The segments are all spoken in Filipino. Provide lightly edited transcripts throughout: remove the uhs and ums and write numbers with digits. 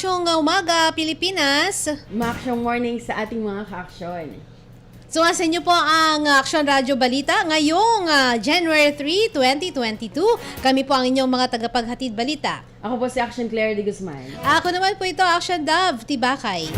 Maaksyong umaga, Pilipinas. Maaksyong morning sa ating mga kaaksyon. Sumasin niyo po ang Aksyon Radyo Balita ngayong January 3, 2022. Kami po ang inyong mga tagapaghatid balita. Ako po si Action Claire de Guzman. Ako naman po ito, Action Dove Tibakay.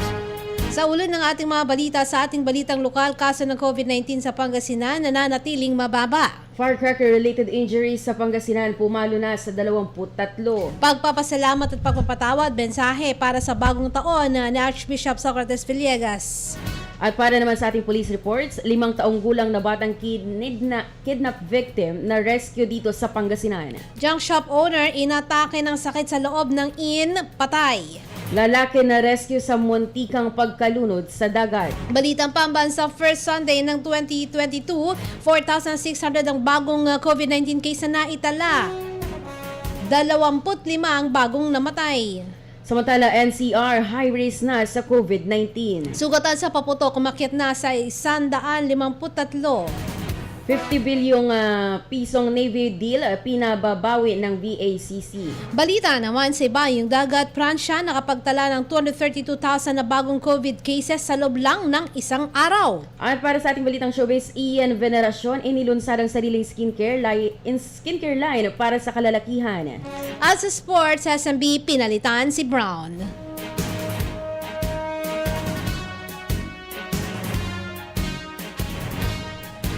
Sa ulo ng ating mga balita sa ating balitang lokal, kaso ng COVID-19 sa Pangasinan nananatiling mababa. Firecracker-related injuries sa Pangasinan pumalo na sa 23. Pagpapasalamat at pagpapatawad, mensahe para sa bagong taon ni Archbishop Socrates Villegas. At para naman sa ating police reports, 5 taong gulang na batang kidnap victim na rescue dito sa Pangasinan. Junk shop owner inatake ng sakit sa loob ng inn, patay. Lalaki na rescue sa muntikang pagkalunod sa dagat. Balitang pambansa first Sunday ng 2022, 4,600 ang bagong COVID-19 case na naitala. 25 ang bagong namatay. Samantala, NCR high risk na sa COVID-19. Sugatan sa paputok, umakyat na sa 153. 50 bilyong pisong Navy deal pinababawi ng VACC. Balita naman sa ibayong dagat, Pransya nakapagtala ng 232,000 na bagong COVID cases sa loob lang ng isang araw. At para sa ating balitang showbiz, Ian Veneracion inilunsad ang sariling skincare line para sa kalalakihan. At sa sports, SMB pinalitan si Brown.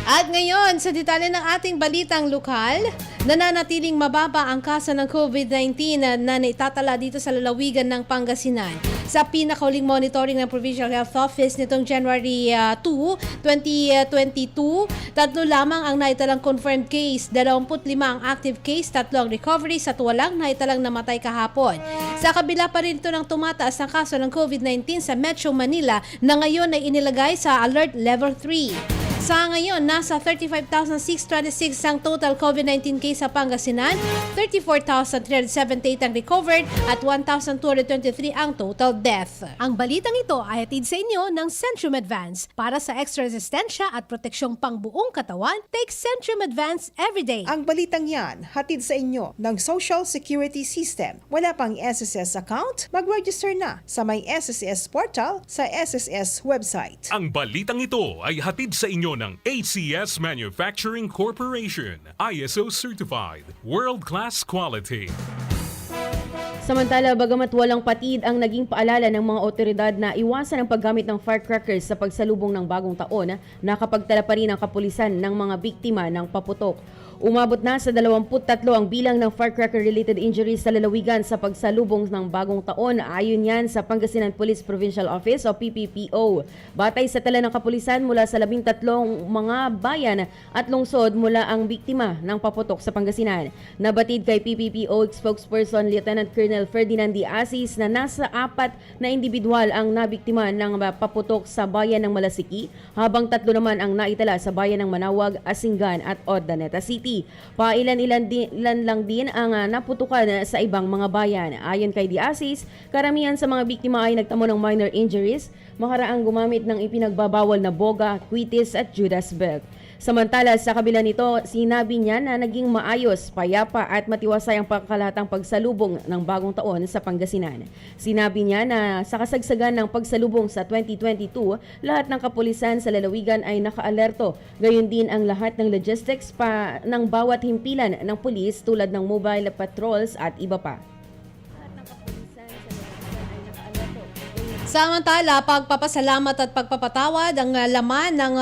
At ngayon, sa detalye ng ating balitang lokal, nananatiling mababa ang kaso ng COVID-19 na naitatala dito sa lalawigan ng Pangasinan. Sa pinakauling monitoring ng Provincial Health Office nitong January 2, 2022, 3 lamang ang naitalang confirmed case, 25 ang active case, 3 ang recoveries at walang naitalang namatay kahapon. Sa kabila pa rin ito ng tumataas ang kaso ng COVID-19 sa Metro Manila na ngayon ay inilagay sa Alert Level 3. Sa ngayon, nasa 35,626 ang total COVID-19 case sa Pangasinan, 34,378 ang recovered at 1,223 ang total death. Ang balitang ito ay hatid sa inyo ng Centrum Advance. Para sa extra resistensya at proteksyong pangbuong katawan, take Centrum Advance everyday. Ang balitang yan, hatid sa inyo ng Social Security System. Wala pang SSS account? Mag-register na sa may SSS portal sa SSS website. Ang balitang ito ay hatid sa inyo ng ACS Manufacturing Corporation, ISO certified, world-class quality. Samantala, bagamat walang patid ang naging paalala ng mga otoridad na iwasan ang paggamit ng firecrackers sa pagsalubong ng bagong taon, nakapagtala pa rin ang kapulisan ng mga biktima ng paputok. Umabot na sa 23 ang bilang ng firecracker-related injuries sa lalawigan sa pagsalubong ng bagong taon. Ayon yan sa Pangasinan Police Provincial Office o PPPO. Batay sa tala ng kapulisan, mula sa 13 mga bayan at lungsod mula ang biktima ng paputok sa Pangasinan. Nabatid kay PPPO spokesperson Lieutenant Colonel Ferdinand D. Asis na nasa 4 na individual ang nabiktima ng paputok sa bayan ng Malasiki, habang 3 naman ang naitala sa bayan ng Manawag, Asingan at Ordaneta City. Pailan-ilan lang din ang naputukan sa ibang mga bayan. Ayon kay Diasis, karamihan sa mga biktima ay nagtamo ng minor injuries, makaraang gumamit ng ipinagbabawal na boga, kwitis at Judas belt. Samantala, sa kabila nito, sinabi niya na naging maayos, payapa at matiwasay ang pangkalatang pagsalubong ng bagong taon sa Pangasinan. Sinabi niya na sa kasagsagan ng pagsalubong sa 2022, lahat ng kapulisan sa lalawigan ay nakaalerto. Gayon din ang lahat ng logistics pa ng bawat himpilan ng pulis tulad ng mobile patrols at iba pa. Samantala, pagpapasalamat at pagpapatawad ang laman ng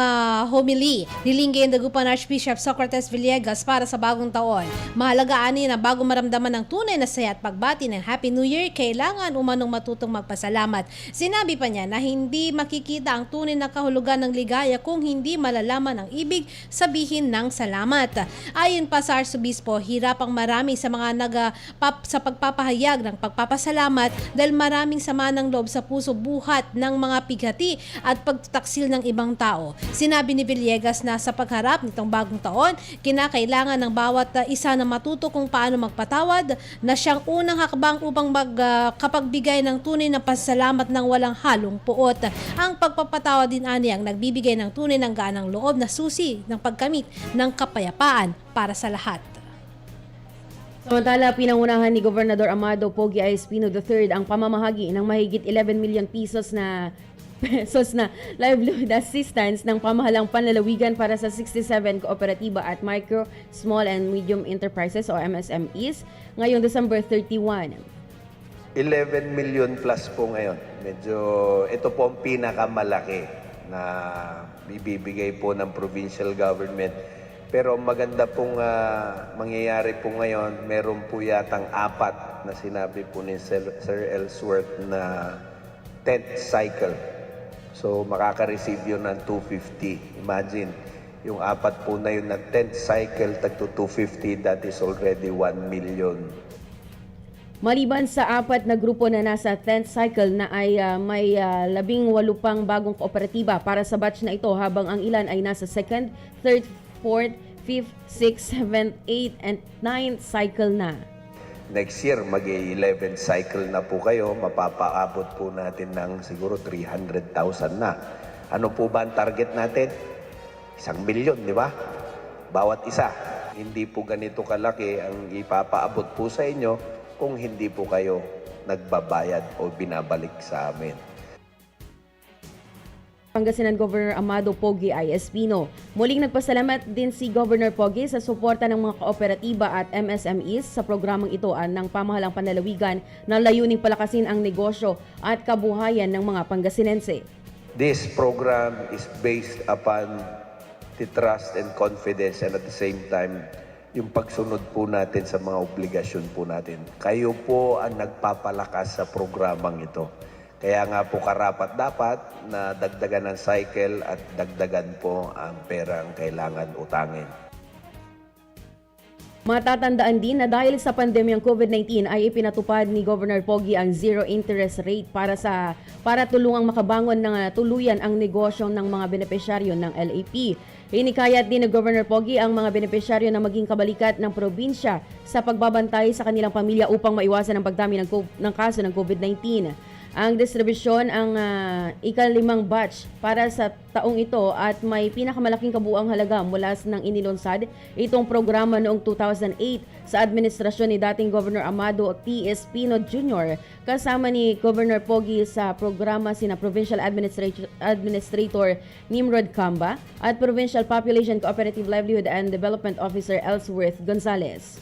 homily ni Linggay Dagupan Archbishop Socrates Villegas para sa bagong taon. Mahalaga ani na bago maramdaman ng tunay na saya at pagbati ng Happy New Year, kailangan umanong matutong magpasalamat. Sinabi pa niya na hindi makikita ang tunay na kahulugan ng ligaya kung hindi malalaman ang ibig sabihin ng salamat. Ayon pa sa Arsobispo, hirap ang marami sa mga sa pagpapahayag ng pagpapasalamat dahil maraming sama ng loob sa puso buhat ng mga pighati at pagtataksil ng ibang tao. Sinabi ni Villegas na sa pagharap nitong bagong taon, kinakailangan ng bawat isa na matuto kung paano magpatawad, na siyang unang hakbang upang magkapagbigay ng tunay na pasalamat ng walang halong puot. Ang pagpapatawad din ani ang nagbibigay ng tunay ng gaanang loob na susi ng pagkamit ng kapayapaan para sa lahat. Samantala, pinangunahan ni Gobernador Amado Pogi A. Espino III ang pamamahagi ng mahigit 11 million pesos na livelihood assistance ng pamahalang panlalawigan para sa 67 kooperatiba at micro, small and medium enterprises o MSMEs ngayong December 31. 11 million plus po ngayon. Medyo ito po ang pinakamalaki na ibibigay po ng provincial government. Pero maganda pong mangyayari po ngayon, meron po yatang 4 na sinabi po ni Sir Ellsworth na 10th cycle. So makaka-receive yun ng 250. Imagine, yung 4 po na yun ng 10th cycle, tagto 250, that is already 1 million. Maliban sa 4 na grupo na nasa 10th cycle na ay may 18 pang bagong kooperatiba para sa batch na ito habang ang ilan ay nasa 2nd, 3rd, 4th, 5th, 6th, 7th, 8th, and 9th cycle na. Next year, mag-11 cycle na po kayo, mapapaabot po natin ng siguro 300,000 na. Ano po ba ang target natin? 1 milyon, di ba? Bawat isa. Hindi po ganito kalaki ang ipapaabot po sa inyo kung hindi po kayo nagbabayad o binabalik sa amin. Pangasinan Governor Amado Pogi A. Espino. Muling nagpasalamat din si Governor Pogi sa suporta ng mga kooperatiba at MSMEs sa programang ito ng pamahalang panlalawigan na layuning palakasin ang negosyo at kabuhayan ng mga Pangasinense. This program is based upon the trust and confidence and at the same time, yung pagsunod po natin sa mga obligasyon po natin. Kayo po ang nagpapalakas sa programang ito. Kaya nga po karapat-dapat na dagdagan ng cycle at dagdagan po ang perang kailangan utangin. Matatandaan din na dahil sa pandemyang COVID-19 ay ipinatupad ni Governor Pogi ang zero interest rate para tulungang makabangon ng tuluyan ang negosyo ng mga benepisyaryo ng LAP. Hinikayat din ni Governor Pogi ang mga benepisyaryo na maging kabalikat ng probinsya sa pagbabantay sa kanilang pamilya upang maiwasan ang pagdami ng kaso ng COVID-19. Ang distribusyon ang ika-5 batch para sa taong ito at may pinakamalaking kabuuang halaga mula nang inilunsad itong programa noong 2008 sa administrasyon ni dating Governor Amado P. Espino Jr. kasama ni Governor Pogi sa programa sina Provincial Administrator Nimrod Camba at Provincial Population Cooperative Livelihood and Development Officer Ellsworth Gonzales.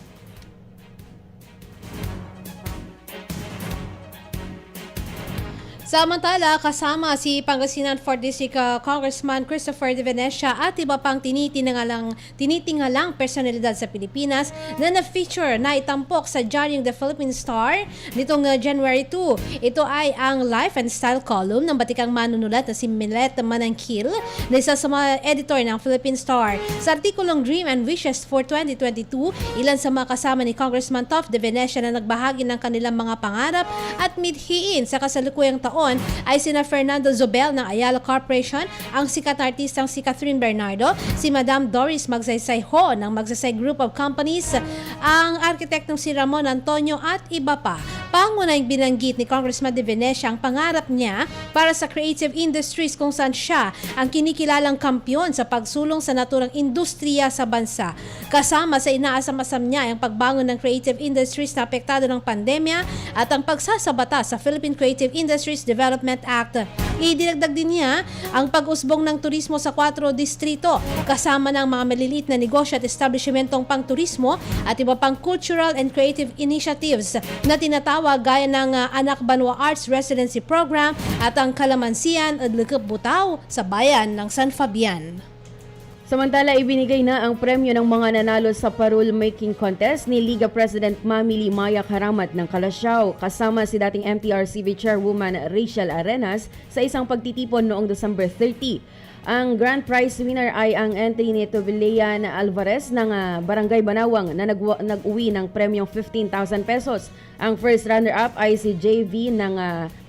Samantala, kasama si Pangasinan 4th District Congressman Christopher De Venecia at iba pang tinitingalang personalidad sa Pilipinas na na-feature na itampok sa Diaryong The Philippine Star nitong January 2. Ito ay ang life and style column ng batikang manunulat na si Milet Manangkil na isa sa mga editor ng Philippine Star. Sa artikulong Dream and Wishes for 2022, ilan sa mga kasama ni Congressman Toph De Venecia na nagbahagi ng kanilang mga pangarap at mithiin sa kasalukuyang taon ay sina Fernando Zobel ng Ayala Corporation, ang sikat na artistang si Catherine Bernardo, si Madam Doris Magsaysay Ho ng Magsaysay Group of Companies, ang arkitektong si Ramon Antonio at iba pa. Pangunahing binanggit ni Congressman De Venecia ang pangarap niya para sa creative industries kung saan siya ang kinikilalang kampyon sa pagsulong sa naturang industriya sa bansa. Kasama sa inaasam-asam niya ang pagbangon ng creative industries na apektado ng pandemya at ang pagsasabata sa Philippine Creative Industries Development Act. Idinagdag din niya ang pag-usbong ng turismo sa 4 distrito kasama ng mga maliliit na negosyo at establishmentong pang-turismo at iba pang cultural and creative initiatives na tinatawag gaya ng Anak Banwa Arts Residency Program at ang Kalamansian at Likup Butaw sa bayan ng San Fabian. Samantala, ibinigay na ang premyo ng mga nanalo sa parole making contest ni Liga President Mamili Maya Karamat ng Kalasyaw kasama si dating MTRCB Chairwoman Rachel Arenas sa isang pagtitipon noong December 30. Ang grand prize winner ay ang entry ni Tobilean Alvarez ng Barangay Banawang na nag-uwi ng premyong 15,000 pesos. Ang first runner-up ay si JV ng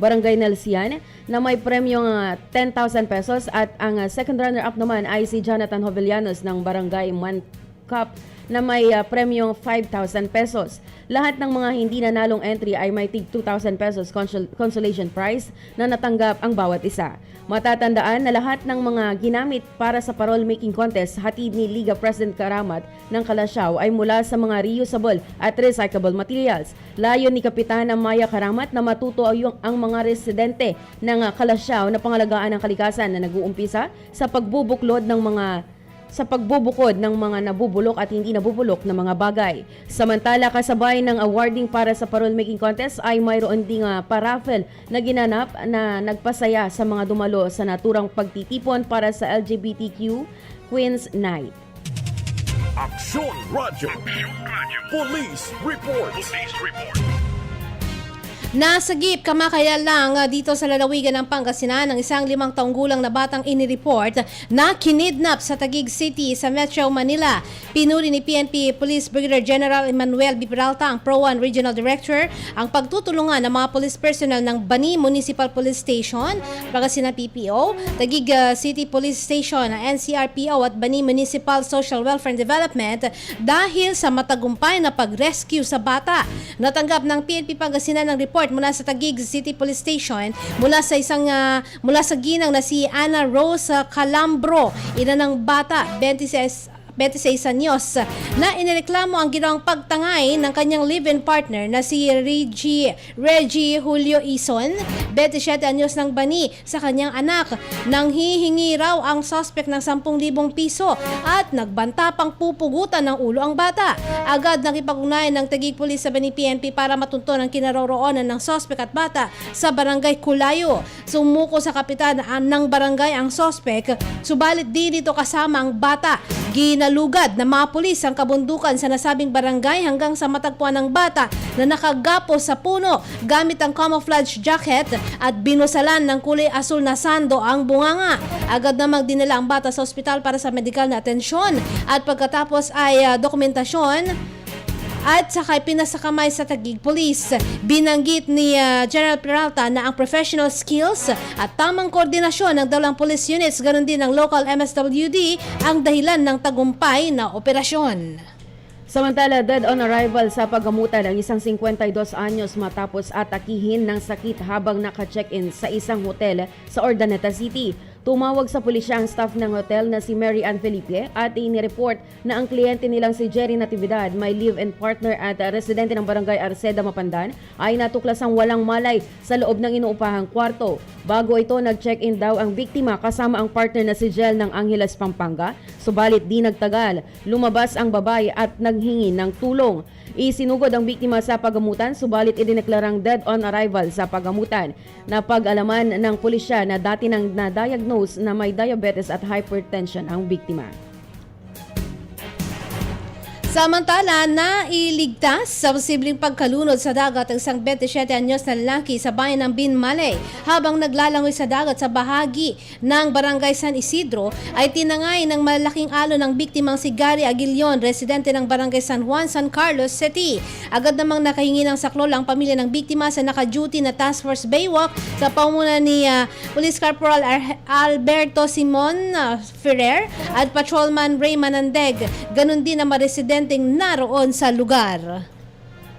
Barangay Nalsian na may premyong 10,000 pesos at ang second runner-up naman ay si Jonathan Jovellanos ng Barangay Mancap na may premyong 5,000 pesos. Lahat ng mga hindi nanalong entry ay may tig 2,000 pesos consolation prize na natanggap ang bawat isa. Matatandaan na lahat ng mga ginamit para sa parole making contest hatid ni Liga President Karamat ng Kalasyaw ay mula sa mga reusable at recyclable materials. Layon ni Kapitana Maya Karamat na matuto ang mga residente ng Kalasyaw na pangalagaan ng kalikasan na nag-uumpisa sa pagbubukod ng mga nabubulok at hindi nabubulok na mga bagay. Samantala, kasabay ng awarding para sa parole making contest ay mayroon ding paraffel na ginanap na nagpasaya sa mga dumalo sa naturang pagtitipon para sa LGBTQ Queens Night. Aksyon Radyo. Police Report. Nasagip kamakailan lang dito sa lalawigan ng Pangasinan ng isang 5 taong gulang na batang inireport na kinidnap sa Taguig City sa Metro Manila. Pinuri ni PNP Police Brigadier General Emmanuel B. Peralta, ang Pro 1 Regional Director, ang pagtutulungan ng mga police personnel ng Bani Municipal Police Station, Pangasinan PPO, Taguig City Police Station, NCRPO at Bani Municipal Social Welfare and Development dahil sa matagumpay na pag-rescue sa bata. Natanggap ng PNP Pangasinan ng report mula sa Taguig City Police Station mula sa ginang na si Ana Rose Calambro, ina ng bata, 26 anyos, na inireklamo ang ginawang pagtangay ng kanyang live-in partner na si Reggie Julio Ison, 27 anyos ng Bani, sa kanyang anak. Nang hihingi raw ang suspect ng 10,000 piso at nagbanta pang pupugutan ng ulo ang bata. Agad nakipag-ugnayan ng Taguig Police sa Bani PNP para matunton ang kinaroroonan ng suspect at bata sa barangay Kulayo. Sumuko sa kapitan ng barangay ang suspect, subalit di dito kasama ang bata. Ginalugad ng mga pulis ang kabundukan sa nasabing barangay hanggang sa matagpuan ng bata na nakagapo sa puno gamit ang camouflage jacket at binusalan ng kulay asul na sando ang bunganga. Agad namang dinala ang bata sa ospital para sa medikal na atensyon at pagkatapos ay dokumentasyon at saka pinasakamay sa Taguig Police. Binanggit ni General Peralta na ang professional skills at tamang koordinasyon ng dalang police units, ganoon din ng local MSWD, ang dahilan ng tagumpay na operasyon. Samantala, dead on arrival sa paggamutan ang isang 52 anyos matapos atakihin ng sakit habang naka-check-in sa isang hotel sa Urdaneta City. Tumawag sa pulisya ang staff ng hotel na si Mary Ann Felipe at inireport na ang kliyente nilang si Jerry Natividad, may live-in partner at residente ng barangay Arceda, Mapandan, ay natuklasang walang malay sa loob ng inuupahang kwarto. Bago ito, nag-check-in daw ang biktima kasama ang partner na si Jel ng Angeles, Pampanga. Subalit di nagtagal, lumabas ang babae at naghingi ng tulong. Isinugod ang biktima sa pagamutan, subalit idineklarang dead on arrival sa pagamutan. Napag-alaman ng pulisya na dati nang na-diagnose na may diabetes at hypertension ang biktima. Samantala, nailigtas sa posibleng pagkalunod sa dagat ang isang 27 anyos na lalaki sa bayan ng Binmalay. Habang naglalangoy sa dagat sa bahagi ng Barangay San Isidro, ay tinangay ng malaking alon ng biktimang si Gary Aguilion, residente ng Barangay San Juan, San Carlos City. Agad namang nakahingi ng saklol ang pamilya ng biktima sa naka-duty na Task Force Baywalk sa pamumuno ni Police Corporal Alberto Simon Ferrer at Patrolman Ray Manandeg. Ganon din ang mga residente naroon sa lugar.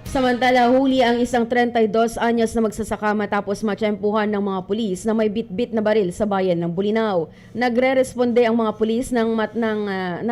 Samantala, huli ang isang 32 anyos na magsasaka matapos matsyempuhan ng mga pulis na may bit-bit na baril sa bayan ng Bulinaw. Nagre-responde ang mga pulis na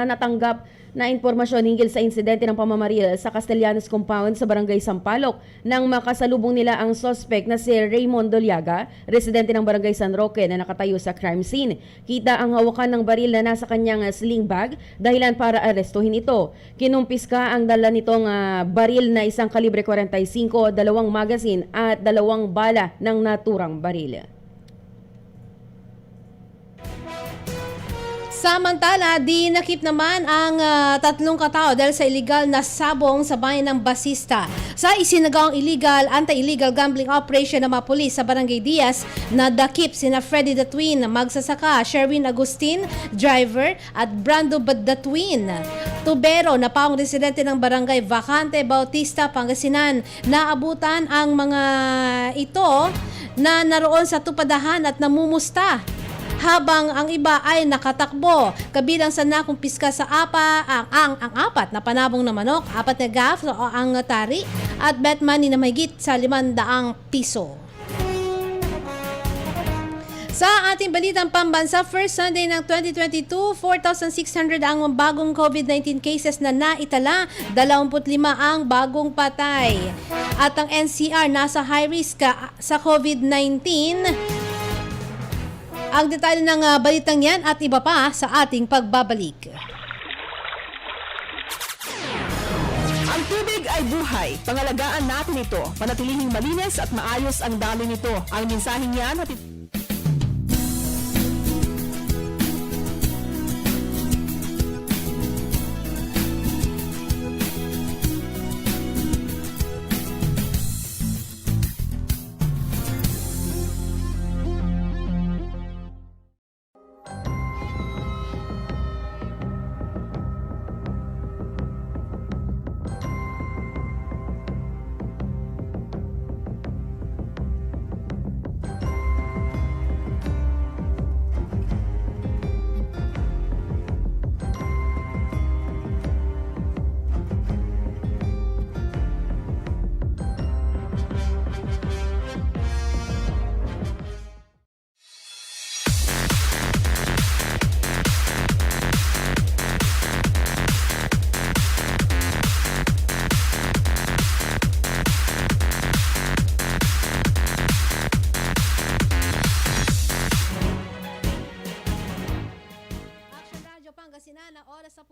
natanggap na impormasyon hinggil sa insidente ng pamamaril sa Castellanos Compound sa Barangay Sampaloc nang makasalubong nila ang suspect na si Raymond Doliaga, residente ng Barangay San Roque na nakatayo sa crime scene. Kita ang hawakan ng baril na nasa kanyang sling bag, dahilan para arestuhin ito. Kinumpiska ang dala nitong baril na isang kalibre 45, 2 magazine at 2 bala ng naturang baril. Samantala, dinakip naman ang 3 katao dahil sa illegal na sabong sa bayan ng Basista. Sa isinagawang anti-illegal gambling operation ng mga pulis sa Barangay Diaz, nadakip sina Freddy the Twin, magsasaka, Sherwin Agustin, driver, at Brando the Twin, tubero na paong residente ng Barangay Vacante, Bautista, Pangasinan. Naabutan ang mga ito na naroon sa tupadahan at namumusta habang ang iba ay nakatakbo. Kabilang sa nakumpiska sa ang apat na panabong na manok, 4 na gaff o ang tari at bet money na mahigit sa 500 piso. Sa ating balitang pambansa, first Sunday ng 2022, 4,600 ang bagong COVID-19 cases na naitala, 25 ang bagong patay. At ang NCR nasa high risk sa COVID-19. Ang detalye ng balitang yan at iba pa sa ating pagbabalik. Ang tubig ay buhay. Pangalagaan natin ito. Panatilihing malinis at maayos ang daloy nito. Ang mensaheng yan at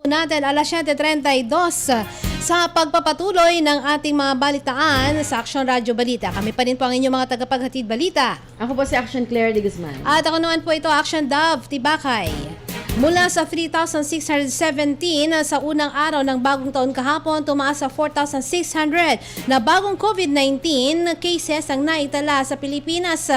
Natin alas 7:32 sa pagpapatuloy ng ating mga balitaan sa Action Radio Balita. Kami pa rin po ang inyong mga tagapaghatid balita. Ako po si Action Claire de Guzman. At ako naman po ito, Action Dove Tibakay. Mula sa 3,617 sa unang araw ng bagong taon kahapon, tumaas sa 4,600 na bagong COVID-19 cases ang naitala sa Pilipinas.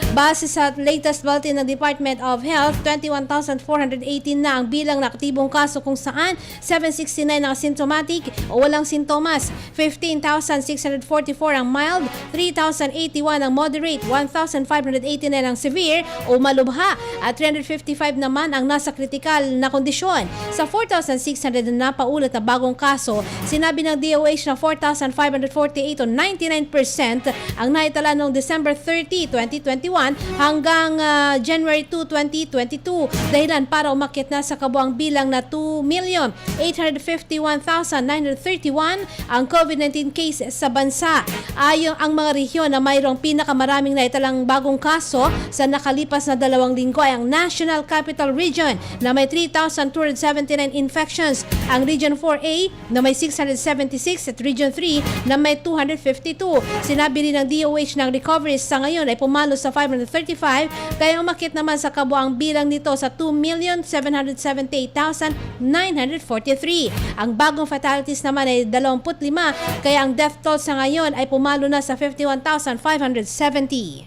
Base sa latest bulletin ng Department of Health, 21,418 na ang bilang na aktibong kaso kung saan 769 ang asymptomatic o walang sintomas, 15,644 ang mild, 3,081 ang moderate, 1,589 ang severe o malubha at 355 naman ang nasa kritikal na kondisyon. Sa 4,600 na napaulat na bagong kaso, sinabi ng DOH na 4,548 o 99% ang naitala noong December 30, 2021 hanggang January 2, 2022 dahilan para umakyat na sa kabuang bilang na 2,851,931 ang COVID-19 cases sa bansa. Ayon ang mga rehiyon na mayroong pinakamaraming naitalang bagong kaso sa nakalipas na 2 linggo ay ang National Capital Region na may 3,279 infections, ang Region 4A na may 676 at Region 3 na may 252. Sinabi rin ng DOH ng recoveries sa ngayon ay pumalo sa 535 kaya umakyat naman sa kabuang bilang nito sa 2,778,943. Ang bagong fatalities naman ay 25 kaya ang death toll sa ngayon ay pumalo na sa 51,570.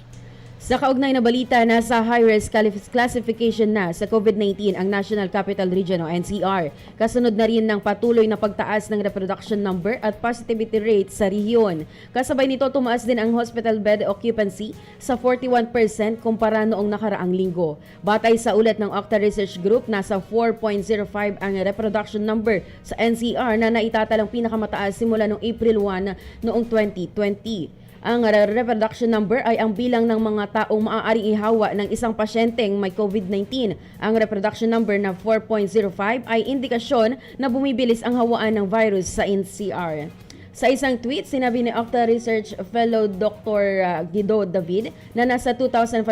Sa kaugnay na balita, nasa high-risk classification na sa COVID-19 ang National Capital Region o NCR. Kasunod na rin ng patuloy na pagtaas ng reproduction number at positivity rate sa rehiyon. Kasabay nito, tumaas din ang hospital bed occupancy sa 41% kumpara noong nakaraang linggo. Batay sa ulat ng Octa Research Group, nasa 4.05 ang reproduction number sa NCR na naitatalang pinakamataas simula noong April 1 noong 2020. Ang reproduction number ay ang bilang ng mga taong maaaring ihawa ng isang pasyenteng may COVID-19. Ang reproduction number na 4.05 ay indikasyon na bumibilis ang hawaan ng virus sa NCR. Sa isang tweet, sinabi ni Octa Research Fellow Dr. Guido David na nasa 2,530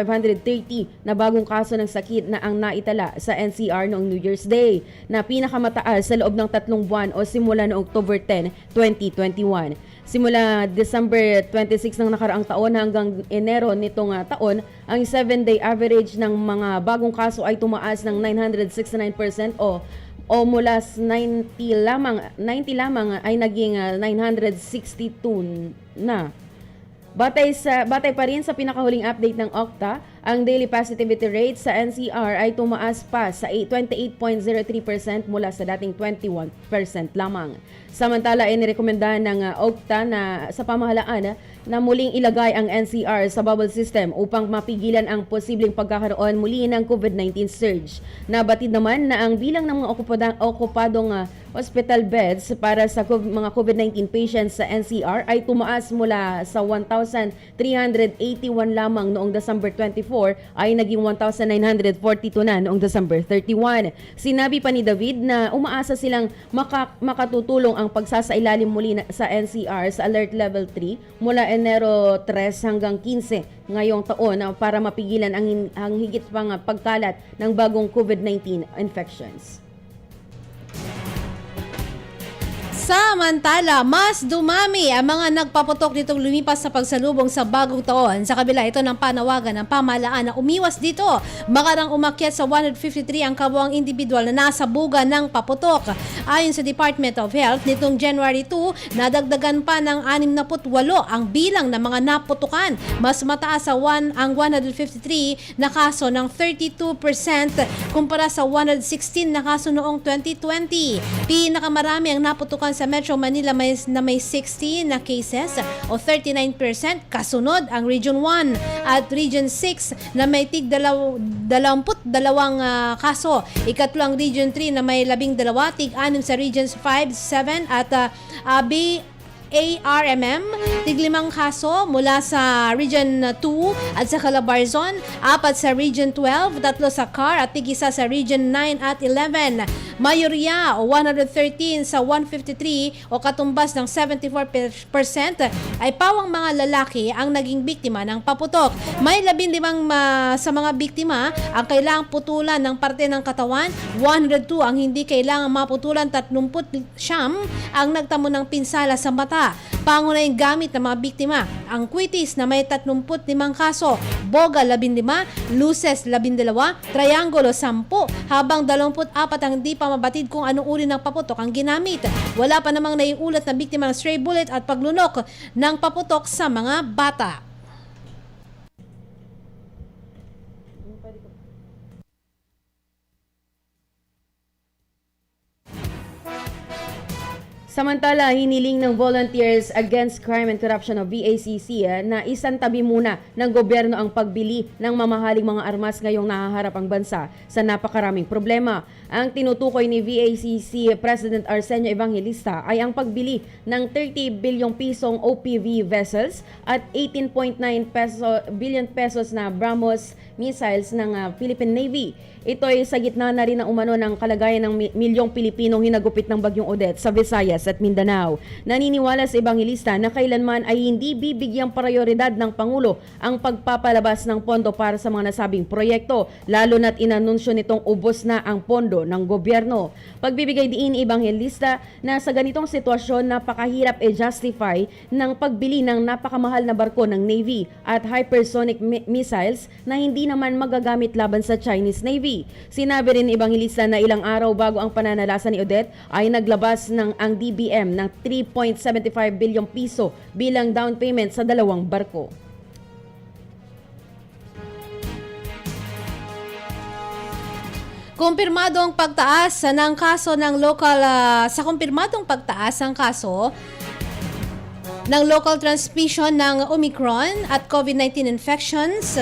na bagong kaso ng sakit na ang naitala sa NCR noong New Year's Day na pinakamataas sa loob ng 3 buwan o simula noong October 10, 2021. Simula December 26 ng nakaraang taon hanggang Enero nitong taon, ang 7-day average ng mga bagong kaso ay tumaas ng 969% o mula 90 lamang ay naging 962 na. Batay pa rin sa pinakahuling update ng Octa, Ang daily positivity rate sa NCR ay tumaas pa sa 28.03% mula sa dating 21% lamang. Samantala, inirekomenda ng OCTA na sa pamahalaan na muling ilagay ang NCR sa bubble system upang mapigilan ang posibleng pagkakaroon muli ng COVID-19 surge. Nabatid naman na ang bilang ng mga okupadong hospital beds para sa mga COVID-19 patients sa NCR ay tumaas mula sa 1,381 lamang noong December 24 ay naging 1,942 na noong December 31. Sinabi pa ni David na umaasa silang makatutulong ang pagsasailalim muli sa NCR sa Alert Level 3 mula Enero 3 hanggang 15 ngayong taon para mapigilan ang higit pang pagkalat ng bagong COVID-19 infections. Samantala, mas dumami ang mga nagpaputok nitong lumipas sa pagsalubong sa bagong taon. Sa kabila ito ng panawagan ng pamahalaan na umiwas dito, makarang umakyat sa 153 ang kabuang individual na nasa buga ng paputok. Ayon sa Department of Health, nitong January 2, nadagdagan pa ng 68 ang bilang ng mga naputukan. Mas mataas ang 153 na kaso ng 32% kumpara sa 116 na kaso noong 2020. Pinakamarami ang naputukan sa Metro Manila na may 16 na cases o 39%, kasunod ang Region 1 at Region 6 na may tig 22 kaso. Ikatlo ang Region 3 na may 12, tig-6 sa Regions 5, 7 at ARMM, tig-5 kaso mula sa Region 2 at sa Calabarzon, 4 sa Region 12, 3 sa CAR at tig-1 sa Region 9 at 11. Mayorya o 113 sa 153 o katumbas ng 74% ay pawang mga lalaki ang naging biktima ng paputok. May 15 sa mga biktima ang kailangang putulan ng parte ng katawan, 102 ang hindi kailangang maputulan, 30 ang nagtamo ng pinsala sa mata. Pangunahing gamit ng mga biktima, ang kwitis na may 35 kaso, boga 15, luces 12, triangulo 10, habang 24 ang di pa mabatid kung anong uri ng paputok ang ginamit. Wala pa namang naiulat na biktima ng stray bullet at paglunok ng paputok sa mga bata. Samantala, hiniling ng Volunteers Against Crime and Corruption o VACC na isantabi muna ng gobyerno ang pagbili ng mamahaling mga armas ngayong nahaharap ang bansa sa napakaraming problema. Ang tinutukoy ni VACC President Arsenio Evangelista ay ang pagbili ng 30 bilyong pisong OPV vessels at 18.9 billion pesos na BrahMos missiles ng Philippine Navy. Ito ay sa gitna na rin ng umano ng kalagayan ng milyong Pilipinong hinagupit ng Bagyong Odette sa Visayas at Mindanao. Naniniwala sa Evangelista na kailanman ay hindi bibigyang prioridad ng Pangulo ang pagpapalabas ng pondo para sa mga nasabing proyekto, lalo na't inanunsyo nitong ubos na ang pondo ng gobyerno. Pagbibigay diin ni Evangelista na sa ganitong sitwasyon napakahirap i-justify ng pagbili ng napakamahal na barko ng Navy at hypersonic missiles na hindi naman magagamit laban sa Chinese Navy. Sinabi rin ni Evangelista na ilang araw bago ang pananalasa ni Odette ay naglabas ng ang DBM ng 3.75 bilyong piso bilang down payment sa 2 barko. Kumpirmadong pagtaas ng kaso ng kumpirmadong pagtaas ng kaso ng local transmission ng Omicron at COVID-19 infections,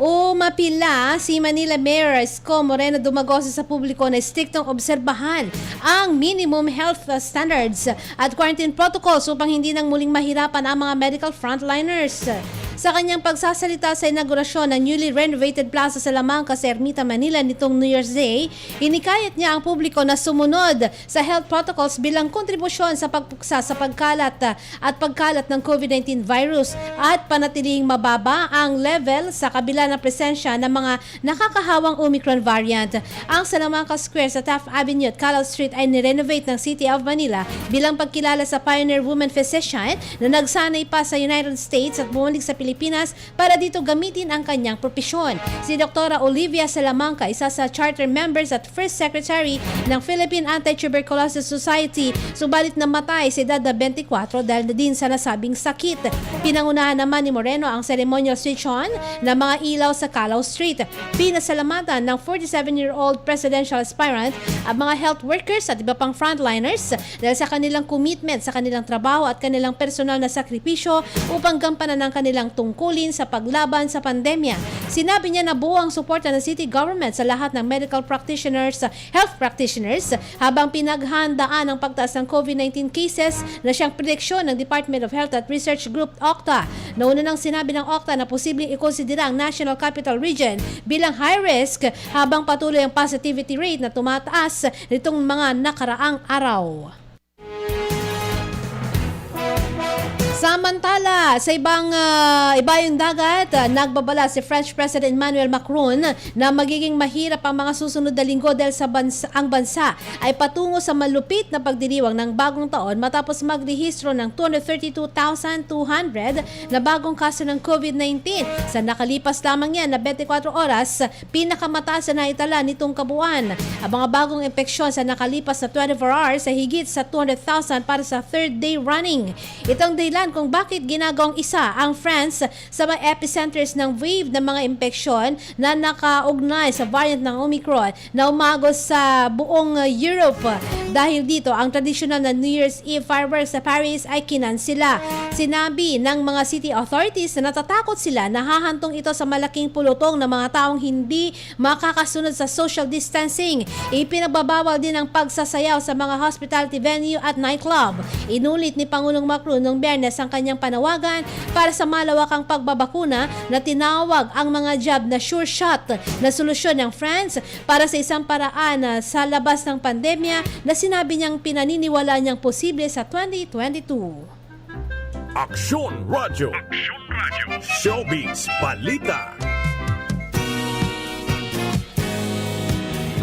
umapila si Manila Mayor Isko Moreno Dumagoso sa publiko na striktong obserbahan ang minimum health standards at quarantine protocols upang hindi nang muling mahirapan ang mga medical frontliners. Sa kanyang pagsasalita sa inaugurasyon ng newly renovated plaza sa Lamangka sa Ermita, Manila nitong New Year's Day, hinikayat niya ang publiko na sumunod sa health protocols bilang kontribusyon sa pagpuksa sa pagkalat ng COVID-19 virus at panatiling mababa ang level sa kabila ng presensya ng mga nakakahawang Omicron variant. Ang Salamanca Square sa Taft Avenue at Calao Street ay nirenovate ng City of Manila bilang pagkilala sa pioneer woman physician na nagsanay pa sa United States at bumalik sa Pilipinas para dito gamitin ang kanyang propesyon. Si Dr. Olivia Salamanca, isa sa charter members at first secretary ng Philippine Anti-Tuberculosis Society, subalit namatay sa edad na 24 dahil din sa nasabing sakit. Pinangunahan naman ni Moreno ang ceremonial switch-on ng mga ilaw sa Calao Street. Pinasalamatan ng 47-year-old presidential aspirant ang mga health workers at iba pang frontliners dahil sa kanilang commitment sa kanilang trabaho at kanilang personal na sakripisyo upang gampanan ang kanilang tungkulin sa paglaban sa pandemya. Sinabi niya na buo ang suporta ng city government sa lahat ng medical practitioners, health practitioners, habang pinaghandaan ang pagtaas ng COVID-19 cases na siyang prediksyon ng Department of Health at Research Group OCTA. Nauna nang sinabi ng OCTA na posibleng ikonsidera ang National Capital Region bilang high risk habang patuloy ang positivity rate na tumataas nitong mga nakaraang araw. Samantala, sa ibayong dagat, nagbabala si French President Emmanuel Macron na magiging mahirap ang mga susunod na linggo dahil ang bansa ay patungo sa malupit na pagdiriwang ng bagong taon matapos magrehistro ng 232,200 na bagong kaso ng COVID-19. Sa nakalipas lamang yan na 24 oras, pinakamataas na naitala nitong kabuuan. Ang mga bagong impeksyon sa nakalipas na 24 hours ay higit sa 200,000 para sa third day running. Itong dahilan kung bakit ginagawang isa ang France sa mga epicenters ng wave ng mga impeksyon na nakaugnay sa variant ng Omicron na umagos sa buong Europe. Dahil dito, ang tradisyonal na New Year's Eve fireworks sa Paris ay kinansela. Sinabi ng mga city authorities na natatakot sila na hahantong ito sa malaking pulutong ng mga taong hindi makakasunod sa social distancing. Ipinagbabawal din ang pagsasayaw sa mga hospitality venue at nightclub. Inulit ni Pangulong Macron noong Biyernes ang kanyang panawagan para sa malawakang pagbabakuna na tinawag ang mga jab na sure shot na solusyon ng France para sa isang paraan sa labas ng pandemya na sinabi niyang pinaniniwala niyang posible sa 2022. Aksyon Radyo. Showbiz Balita.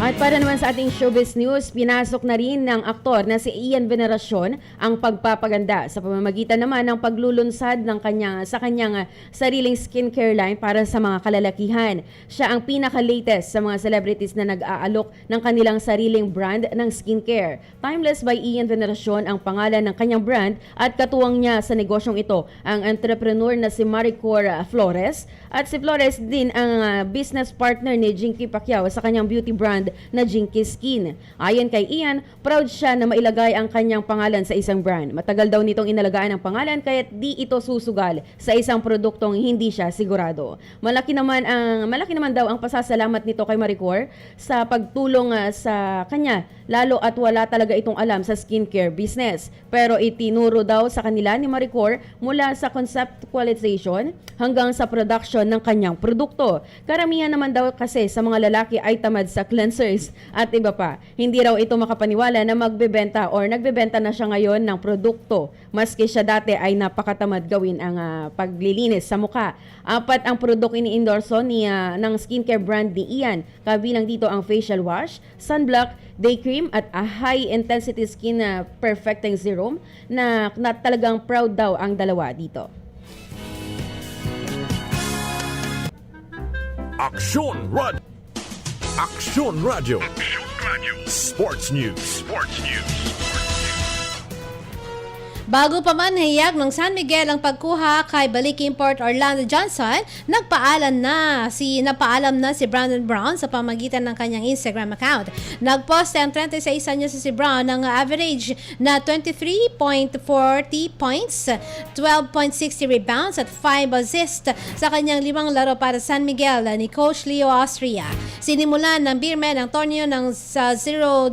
At para naman sa ating showbiz news, pinasok na rin ng aktor na si Ian Veneracion ang pagpapaganda sa pamamagitan naman ng paglulunsad ng sa kanyang sariling skincare line para sa mga kalalakihan. Siya ang pinaka-latest sa mga celebrities na nag-aalok ng kanilang sariling brand ng skincare. Timeless by Ian Veneracion ang pangalan ng kanyang brand at katuwang niya sa negosyong ito ang entrepreneur na si Maricor Flores. At si Flores din ang business partner ni Jinky Pacquiao sa kanyang beauty brand na Jinky Skin. Ayon kay Ian, proud siya na mailagay ang kanyang pangalan sa isang brand. Matagal daw nitong inalagaan ang pangalan kaya't di ito susugal sa isang produktong hindi siya sigurado. Malaki naman daw ang pasasalamat nito kay Maricor sa pagtulong sa kanya, lalo at wala talaga itong alam sa skincare business. Pero itinuro daw sa kanila ni Maricor mula sa conceptualization hanggang sa production ng kanyang produkto. Karamihan naman daw kasi sa mga lalaki ay tamad sa cleansers at iba pa. Hindi raw ito makapaniwala na nagbebenta na siya ngayon ng produkto. Maski siya dati ay napakatamad gawin ang paglilinis sa mukha. 4 ang produkto ini-endorso ng skincare brand ni Ian. Kabilang dito ang facial wash, sunblock, day cream at a high-intensity skin perfecting serum na talagang proud daw ang dalawa dito. Aksyon Radyo. Aksyon Radyo. Sports News. Bago pa man hiyag ng San Miguel ang pagkuha kay Balik Import Orlando Johnson, napaalam na si Brandon Brown sa pamagitan ng kanyang Instagram account. Nagpost ang 36 anyos si Brown ng average na 23.40 points, 12.60 rebounds at 5 assists sa kanyang 5 laro para San Miguel ni Coach Leo Austria. Sinimulan ng Beermen ang torneo ng sa 0-2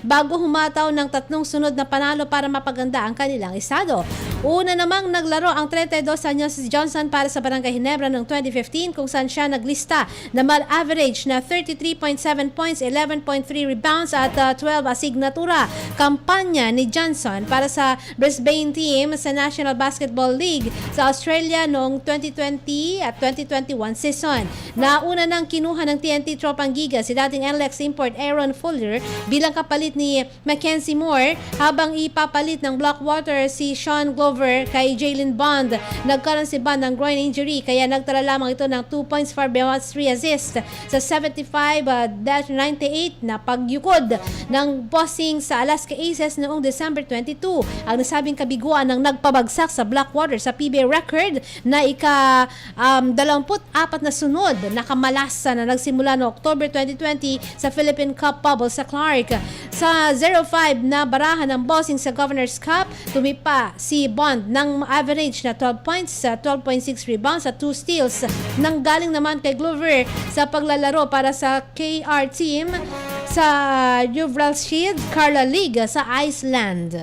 bago humataw ng 3 sunod na panalo para mapaganda ang kanilang estado. Una namang naglaro ang 32 anyos si Johnson para sa Barangay Ginebra noong 2015 kung saan siya naglista na average na 33.7 points, 11.3 rebounds at 12 asignatura. Kampanya ni Johnson para sa Brisbane team sa National Basketball League sa Australia noong 2020 at 2021 season. Nauna nang kinuha ng TNT Tropang Giga si dating NLEX import Aaron Fuller bilang kapalit ni Mackenzie Moore habang ipapalit ng Block Blackwater si Sean Glover kay Jalen Bond. Nagkaroon si Bond ng groin injury kaya nagtala lamang ito ng 2 points for Bewat's 3 assists sa 75-98 na pagyukod ng bossing sa Alaska Aces noong December 22. Ang nasabing kabiguan ng nagpabagsak sa Blackwater sa PBA record na ika-24 na sunod na kamalasa na nagsimula noong October 2020 sa Philippine Cup bubble sa Clark. Sa 0-5 na barahan ng bossing sa Governor's Cup, tumipa si Bond ng average na 12 points sa 12.6 rebounds at 2 steals. Nang galing naman kay Glover sa paglalaro para sa KR team sa Juvralschild Karla League sa Iceland.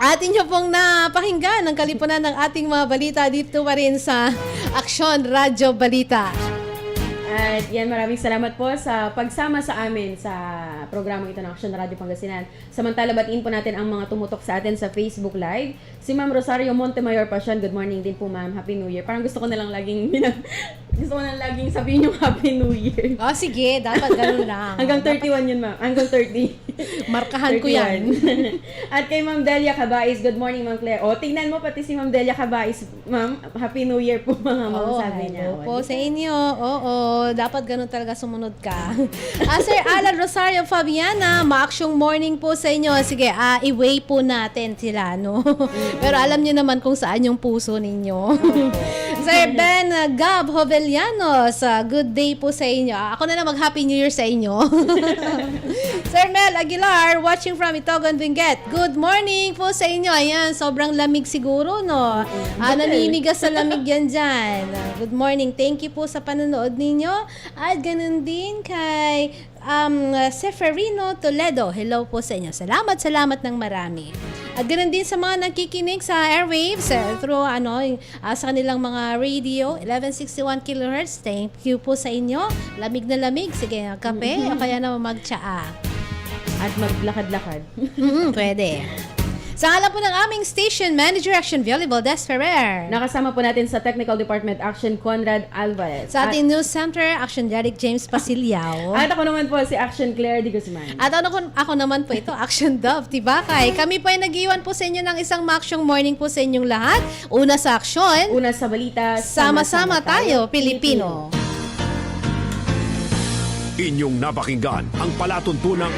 At inyo pong napakinggan ang kalipunan ng ating mga balita dito pa rin sa Aksyon Radyo Balita. At yan, maraming salamat po sa pagsama sa amin sa programang ito ng Aksyon Radio Pangasinan. Samantala, batiin po natin ang mga tumutok sa atin sa Facebook Live. Si Ma'am Rosario Montemayor Pasyon, good morning din po ma'am, Happy New Year. Parang gusto ko na lang laging sabihin yung Happy New Year. Oh, sige, dapat ganun lang. Hanggang 31 yun ma'am, hanggang 30. Markahan ko yan. At kay Ma'am Delia Cabais, good morning Ma'am Claire. O, tingnan mo pati si Ma'am Delia Cabais, ma'am, Happy New Year po mga ma'am, sabi niya. Hello po sa inyo. Oo, dapat ganun talaga sumunod ka. Sir Alan Rosario Fabiana, maaksyong morning po sa inyo. Sige, i-weigh po natin sila, no? Pero alam niyo naman kung saan yung puso ninyo. Sir Ben Gab Hovelianos, good day po sa inyo. Ako na mag-Happy New Year sa inyo. Sir Mel Aguilar, watching from Itogon, Benguet. Good morning po sa inyo. Ayan, sobrang lamig siguro, no? Naninigas sa lamig yan dyan. Good morning. Thank you po sa panonood ninyo. At ganun din kay Seferino Toledo. Hello po sa inyo. Salamat ng marami. At ganun din sa mga nakikinig sa airwaves through sa kanilang mga radio 1161 kHz. Thank you po sa inyo. Lamig na lamig. Sige, kape o kaya naman magtsaa. At maglakad-lakad. Pwede. Sa ngalan po ng aming station manager Action Volleyball, Des Ferrer. Nakasama po natin sa Technical Department Action, Conrad Alvarez. Sa ating news center, Action Derek James Pasiliao. At ako naman po si Action Claire Di Guzman. At ako naman po ito, Action Dove Tibakay. Kami po ay nag-iwan po sa inyo ng isang maaksyong morning po sa inyong lahat. Una sa aksyon, Una sa balita, sama-sama tayo, Pilipino. Inyong napakinggan ang palatuntunang